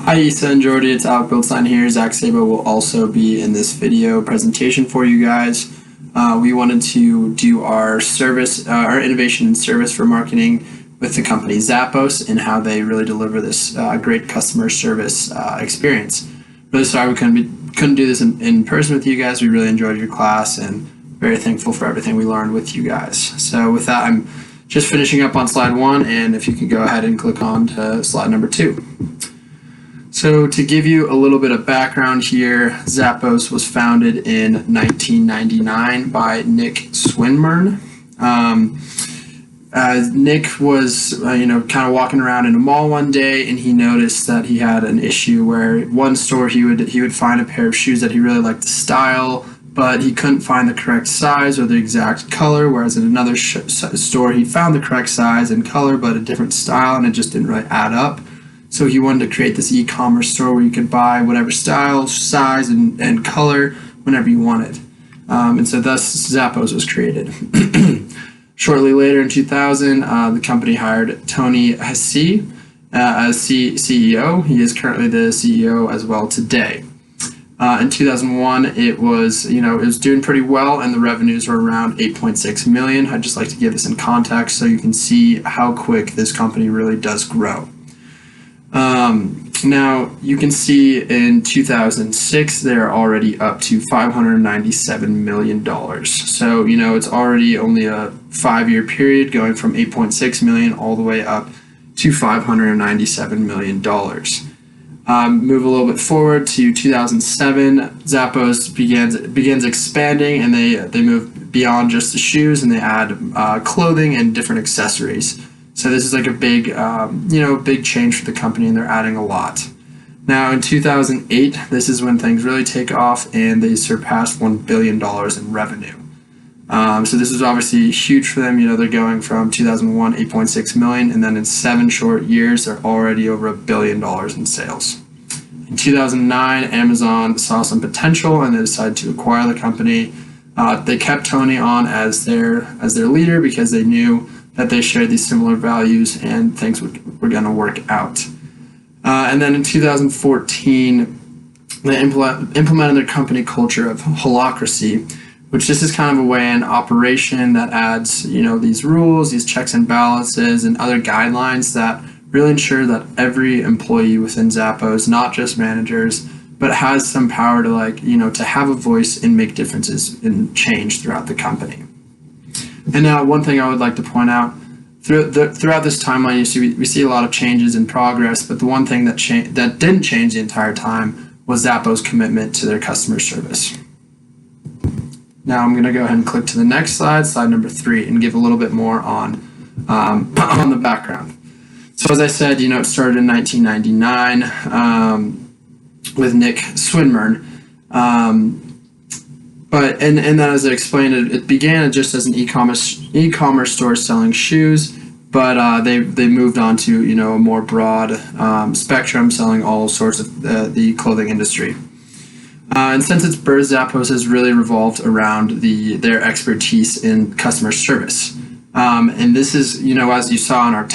Hi Issa and Jordy, it's Alec Bildstein here. Zach Sabo will also be in this video presentation for you guys. We wanted to do our our innovation and service for marketing with the company Zappos and how they really deliver this great customer service experience. Really sorry we couldn't do this in person with you guys. We really enjoyed your class and very thankful for everything we learned with you guys. So with that, I'm just finishing up on slide 1, and if you could go ahead and click on to slide number 2. So to give you a little bit of background here, Zappos was founded in 1999 by Nick Swinburne. Nick was, kind of walking around in a mall one day, and he noticed that he had an issue where one store he would find a pair of shoes that he really liked the style, but he couldn't find the correct size or the exact color, whereas in another store he found the correct size and color but a different style, and it just didn't really add up. So he wanted to create this e-commerce store where you could buy whatever style, size, and color whenever you wanted. And so thus Zappos was created. Shortly later in 2000, the company hired Tony Hsieh as CEO. He is currently the CEO as well today. In 2001, it was doing pretty well, and the revenues were around 8.6 million. I'd just like to give this in context so you can see how quick this company really does grow. Now you can see in 2006 they're already up to $597 million. So it's already only a 5-year period going from 8.6 million all the way up to $597 million. Move a little bit forward to 2007, Zappos begins expanding, and they move beyond just the shoes, and they add clothing and different accessories. So this is like a big, big change for the company, and they're adding a lot. Now in 2008, this is when things really take off, and they surpassed $1 billion in revenue. So this is obviously huge for them. They're going from 2001, 8.6 million, and then in 7 short years, they're already over $1 billion in sales. In 2009, Amazon saw some potential, and they decided to acquire the company. They kept Tony on as their leader because they knew that they shared these similar values and things were going to work out. And then in 2014, they implemented their company culture of holacracy, which this is kind of a way in operation that adds, these rules, these checks and balances, and other guidelines that really ensure that every employee within Zappos, not just managers, but has some power to to have a voice and make differences and change throughout the company. And now one thing I would like to point out, throughout this timeline, we see a lot of changes in progress, but the one thing that didn't change the entire time was Zappos' commitment to their customer service. Now I'm going to go ahead and click to the next slide, slide number 3, and give a little bit more on the background. So as I said, it started in 1999 with Nick Swinburne. But then, as I explained, it began just as an e-commerce store selling shoes, but they moved on to a more broad spectrum, selling all sorts of the clothing industry. And since its birth, Zappos has really revolved around their expertise in customer service. And this is, as you saw in our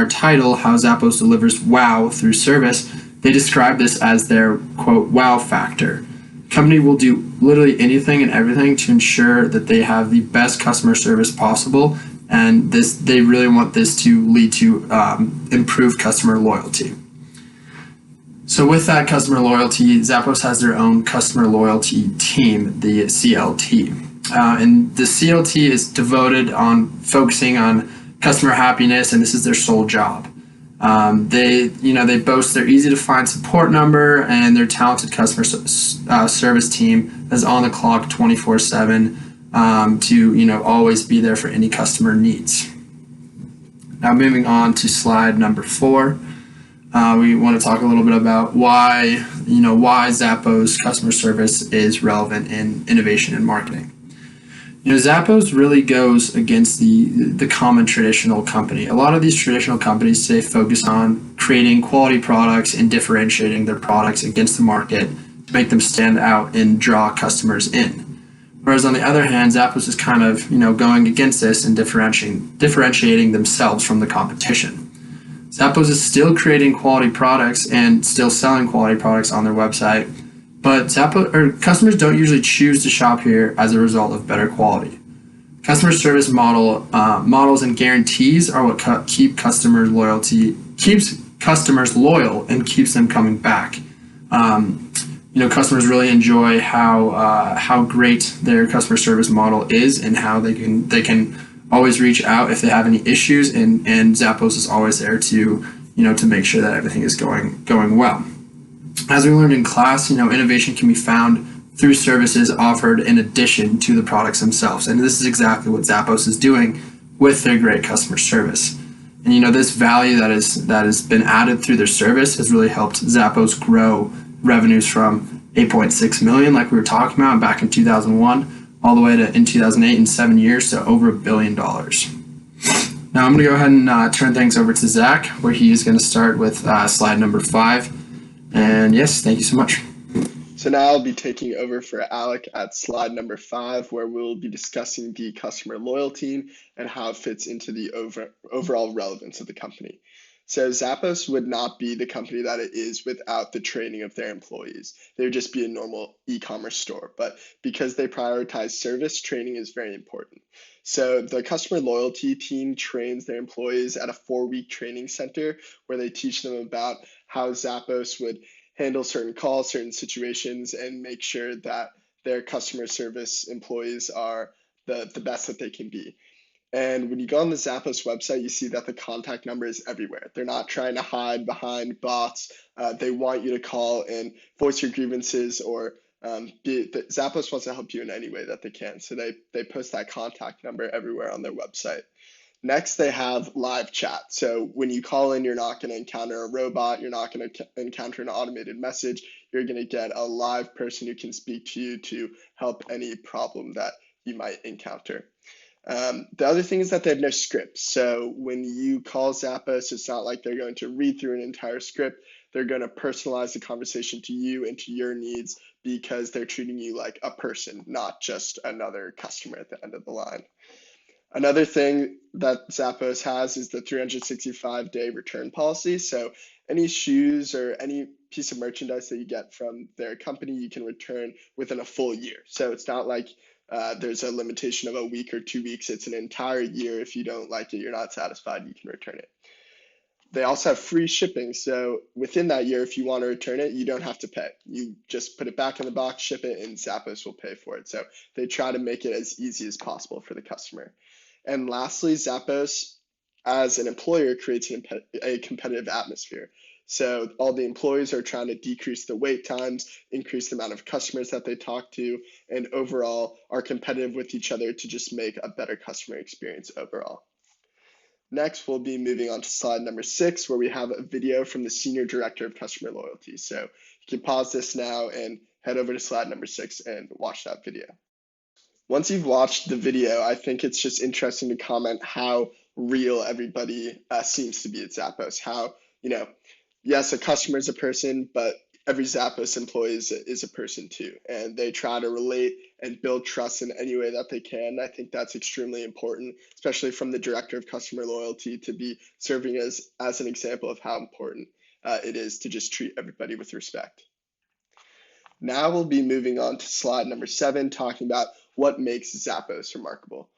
title, how Zappos delivers wow through service. They describe this as their quote wow factor. Company will do literally anything and everything to ensure that they have the best customer service possible, and they really want this to lead to improved customer loyalty. So with that customer loyalty, Zappos has their own customer loyalty team, the CLT. And the CLT is devoted on focusing on customer happiness, and this is their sole job. They boast their easy to find support number and their talented customer service team that's on the clock 24/7 to always be there for any customer needs. Now moving on to slide number 4, we want to talk a little bit about why Zappos customer service is relevant in innovation and marketing. Zappos really goes against the common traditional company. A lot of these traditional companies today focus on creating quality products and differentiating their products against the market to make them stand out and draw customers in. Whereas on the other hand, Zappos is kind of going against this and differentiating themselves from the competition. Zappos is still creating quality products and still selling quality products on their website, but customers don't usually choose to shop here as a result of better quality. Customer service models and guarantees are what keeps customers loyal and keeps them coming back. Customers really enjoy how great their customer service model is and how they can always reach out if they have any issues, and Zappos is always there to make sure that everything is going well. As we learned in class, innovation can be found through services offered in addition to the products themselves, and this is exactly what Zappos is doing with their great customer service. And this value that has been added through their service has really helped Zappos grow revenues from 8.6 million, like we were talking about back in 2001, all the way to in 2008, in 7 years, to over $1 billion. Now I'm going to go ahead and turn things over to Zach, where he is going to start with slide number 5. And yes, thank you so much. So now I'll be taking over for Alec at slide number 5, where we'll be discussing the customer loyalty and how it fits into the overall relevance of the company. So Zappos would not be the company that it is without the training of their employees. They would just be a normal e-commerce store. But because they prioritize service, training is very important. So the customer loyalty team trains their employees at a 4-week training center where they teach them about how Zappos would handle certain calls, certain situations, and make sure that their customer service employees are the best that they can be. And when you go on the Zappos website, you see that the contact number is everywhere. They're not trying to hide behind bots. They want you to call and voice your grievances, or Zappos wants to help you in any way that they can. So they post that contact number everywhere on their website. Next, they have live chat. So when you call in, you're not going to encounter a robot. You're not going to encounter an automated message. You're going to get a live person who can speak to you to help any problem that you might encounter. The other thing is that they have no script. So when you call Zappos, it's not like they're going to read through an entire script. They're going to personalize the conversation to you and to your needs because they're treating you like a person, not just another customer at the end of the line. Another thing that Zappos has is the 365-day return policy. So any shoes or any piece of merchandise that you get from their company, you can return within a full year. So it's not like there's a limitation of a week or 2 weeks. It's an entire year. If you don't like it, you're not satisfied, you can return it. They also have free shipping. So within that year, if you want to return it, you don't have to pay. You just put it back in the box, ship it, and Zappos will pay for it. So they try to make it as easy as possible for the customer. And lastly, Zappos, as an employer, creates a competitive atmosphere. So all the employees are trying to decrease the wait times, increase the amount of customers that they talk to, and overall are competitive with each other to just make a better customer experience overall. Next, we'll be moving on to slide number 6, where we have a video from the Senior Director of Customer Loyalty. So you can pause this now and head over to slide number 6 and watch that video. Once you've watched the video, I think it's just interesting to comment how real everybody seems to be at Zappos. How, yes, a customer is a person, but every Zappos employee is a person too. And they try to relate and build trust in any way that they can. I think that's extremely important, especially from the Director of Customer Loyalty, to be serving as an example of how important it is to just treat everybody with respect. Now we'll be moving on to slide number 7, talking about what makes Zappos remarkable.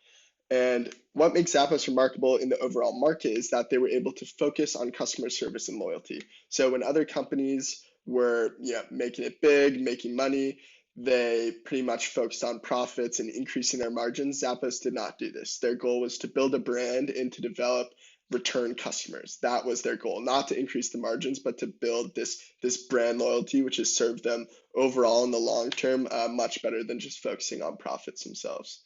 And what makes Zappos remarkable in the overall market is that they were able to focus on customer service and loyalty. So when other companies were making it big, making money, they pretty much focused on profits and increasing their margins. Zappos did not do this. Their goal was to build a brand and to develop return customers. That was their goal, not to increase the margins, but to build this brand loyalty, which has served them overall in the long term much better than just focusing on profits themselves.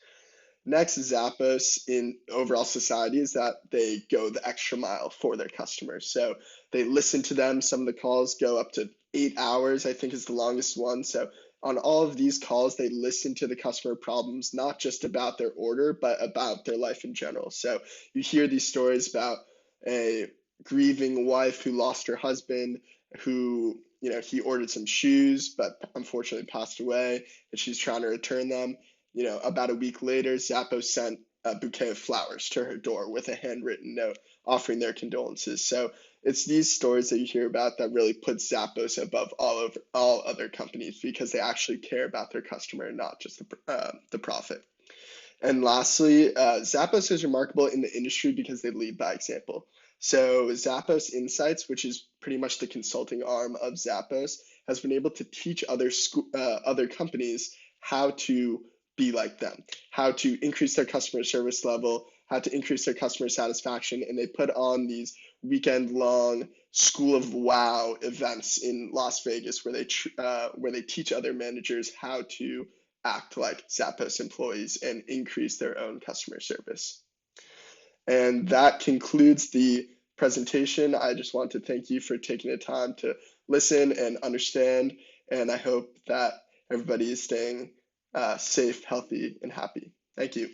Next, Zappos in overall society is that they go the extra mile for their customers. So they listen to them. Some of the calls go up to 8 hours, I think is the longest one. So on all of these calls, they listen to the customer problems, not just about their order, but about their life in general. So you hear these stories about a grieving wife who lost her husband, who, he ordered some shoes, but unfortunately passed away, and she's trying to return them. About a week later, Zappos sent a bouquet of flowers to her door with a handwritten note offering their condolences. So it's these stories that you hear about that really put Zappos above all other companies because they actually care about their customer and not just the profit. And lastly, Zappos is remarkable in the industry because they lead by example. So Zappos Insights, which is pretty much the consulting arm of Zappos, has been able to teach other companies how to be like them, how to increase their customer service level, how to increase their customer satisfaction, and they put on these weekend-long School of Wow events in Las Vegas where they teach other managers how to act like Zappos employees and increase their own customer service. And that concludes the presentation. I just want to thank you for taking the time to listen and understand. And I hope that everybody is staying safe, healthy, and happy. Thank you.